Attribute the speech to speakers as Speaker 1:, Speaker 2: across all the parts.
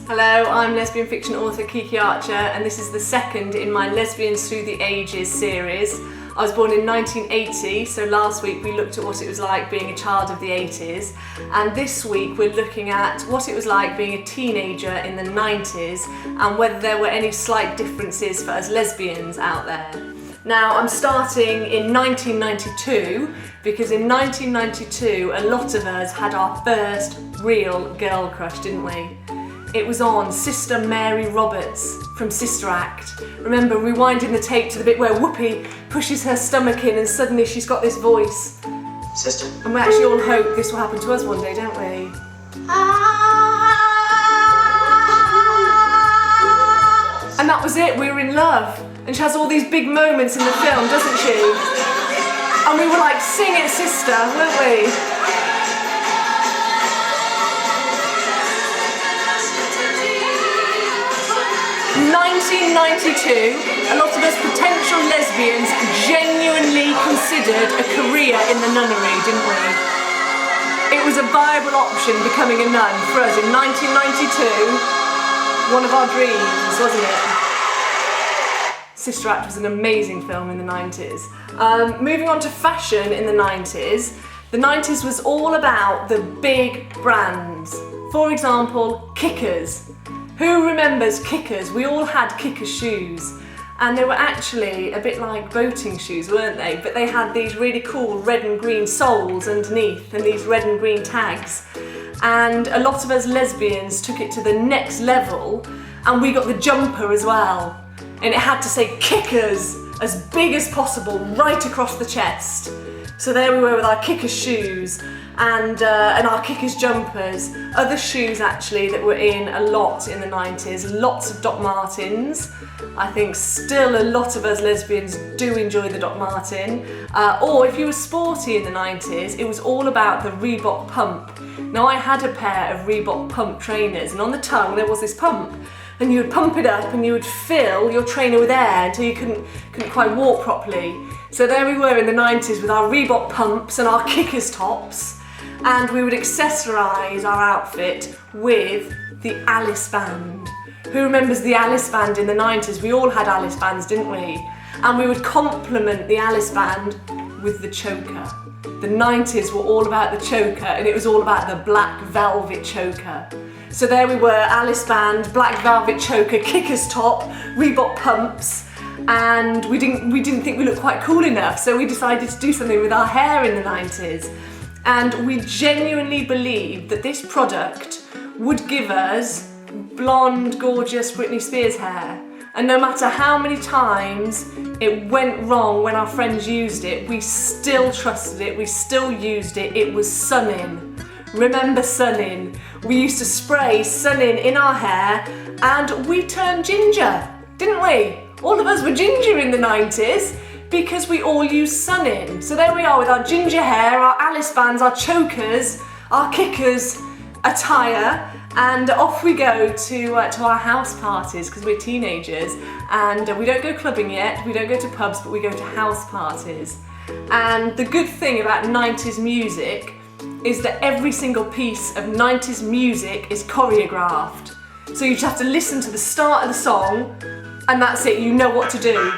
Speaker 1: Hello, I'm lesbian fiction author Kiki Archer, and this is the second in my Lesbians Through the Ages series. I was born in 1980, so last week we looked at what it was like being a child of the 80s, and this week we're looking at what it was like being a teenager in the 90s and whether there were any slight differences for us lesbians out there. Now, I'm starting in 1992 because in 1992 a lot of us had our first real girl crush, didn't we? It was on Sister Mary Roberts from Sister Act. Remember rewinding the tape to the bit where Whoopi pushes her stomach in and suddenly she's got this voice.
Speaker 2: Sister.
Speaker 1: And we actually all hope this will happen to us one day, don't we? And that was it, we were in love. And she has all these big moments in the film, doesn't she? And we were like, sing it, sister, weren't we? 1992, a lot of us potential lesbians genuinely considered a career in the nunnery, didn't we? It was a viable option becoming a nun for us in 1992. One of our dreams, wasn't it? Sister Act was an amazing film in the 90s. Moving on to fashion in the 90s. The 90s was all about the big brands. For example, Kickers. Who remembers Kickers? We all had Kickers shoes, and they were actually a bit like boating shoes, weren't they? But they had these really cool red and green soles underneath and these red and green tags. And a lot of us lesbians took it to the next level, and we got the jumper as well. And it had to say Kickers as big as possible right across the chest. So there we were with our Kickers shoes and our Kickers jumpers. Other shoes actually that were in a lot in the 90s, lots of Doc Martens. I think still a lot of us lesbians do enjoy the Doc Marten. Or if you were sporty in the 90s, it was all about the Reebok pump. Now I had a pair of Reebok pump trainers, and on the tongue there was this pump. And you would pump it up and you would fill your trainer with air until you couldn't quite walk properly. So there we were in the 90s with our Reebok pumps and our Kickers tops, and we would accessorise our outfit with the Alice band. Who remembers the Alice band in the 90s? We all had Alice bands, didn't we? And we would complement the Alice band with the choker. The 90s were all about the choker, and it was all about the black velvet choker. So there we were, Alice band, black velvet choker, Kickers top, Reebok pumps, and we didn't think we looked quite cool enough, so we decided to do something with our hair in the 90s. And we genuinely believed that this product would give us blonde, gorgeous Britney Spears hair. And no matter how many times it went wrong when our friends used it, we still trusted it, we still used it. It was Sun-In. Remember Sun-In? We used to spray Sun-In in our hair and we turned ginger, didn't we? All of us were ginger in the 90s because we all used Sun-In. So there we are with our ginger hair, our Alice bands, our chokers, our Kickers attire, and off we go to our house parties because we're teenagers, and we don't go clubbing yet, we don't go to pubs, but we go to house parties. And the good thing about 90s music is that every single piece of 90s music is choreographed. So you just have to listen to the start of the song, and that's it, you know what to do.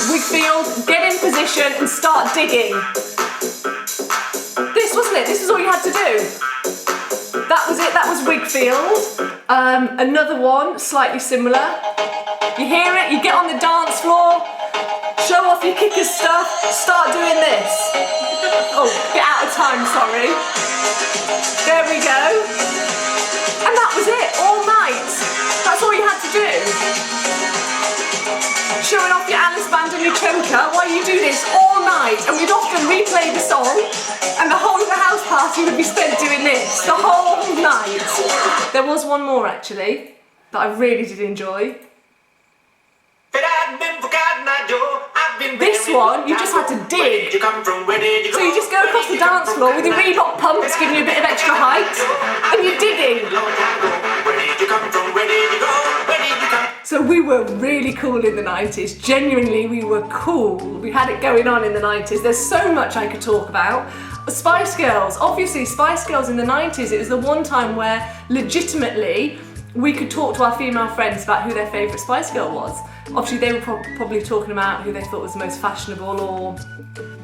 Speaker 1: Wigfield, get in position and start digging. This wasn't it, this was all you had to do. That was it, that was Wigfield. Another one, slightly similar. You hear it, you get on the dance floor, show off your Kickers stuff, start doing this. Oh, get out of time, sorry. There we go. And that was it, all night. That's all you had to do. Showing off your Alice band and your choker while you do this all night. And we'd often replay the song, and the whole of the house party would be spent doing this, the whole night. There was one more actually, that I really did enjoy. This one, you just had to dig. So you just go across the dance floor with your Reebok pumps, giving you a bit of extra height, and you're digging. So we were really cool in the 90s. Genuinely, we were cool. We had it going on in the 90s. There's so much I could talk about. Spice Girls, obviously Spice Girls in the 90s, it was the one time where legitimately we could talk to our female friends about who their favourite Spice Girl was. Obviously they were probably talking about who they thought was the most fashionable, or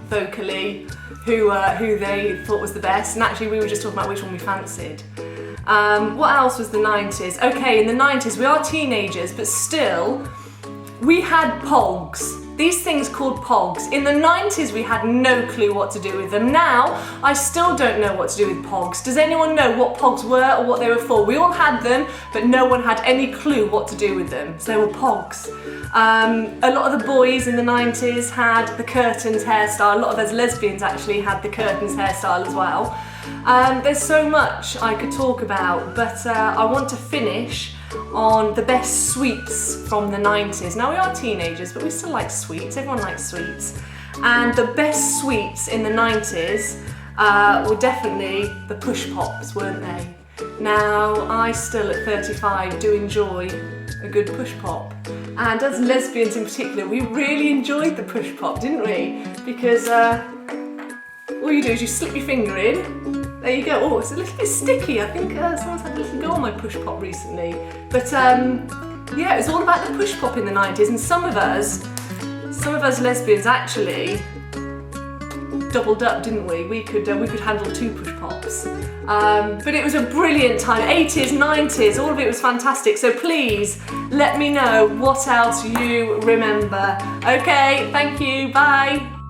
Speaker 1: vocally who they thought was the best, and actually we were just talking about which one we fancied. What else was the 90s? Okay, in the 90s, we are teenagers, but still, we had pogs. These things called pogs. In the 90s, we had no clue what to do with them. Now, I still don't know what to do with pogs. Does anyone know what pogs were or what they were for? We all had them, but no one had any clue what to do with them. So they were pogs. A lot of the boys in the 90s had the curtains hairstyle. A lot of us lesbians actually had the curtains hairstyle as well. There's so much I could talk about, but I want to finish on the best sweets from the 90s. Now we are teenagers, but we still like sweets. Everyone likes sweets. And the best sweets in the 90s were definitely the push pops, weren't they? Now, I still at 35 do enjoy a good push pop. And as lesbians in particular, we really enjoyed the push pop, didn't we? Because all you do is you slip your finger in. There you go. Oh, it's a little bit sticky. I think someone's had a little go on my push pop recently. But yeah, it was all about the push pop in the 90s, and some of us lesbians actually doubled up, didn't we? We could handle 2 push pops. But it was a brilliant time. 80s, 90s, all of it was fantastic. So please let me know what else you remember. Okay, thank you. Bye.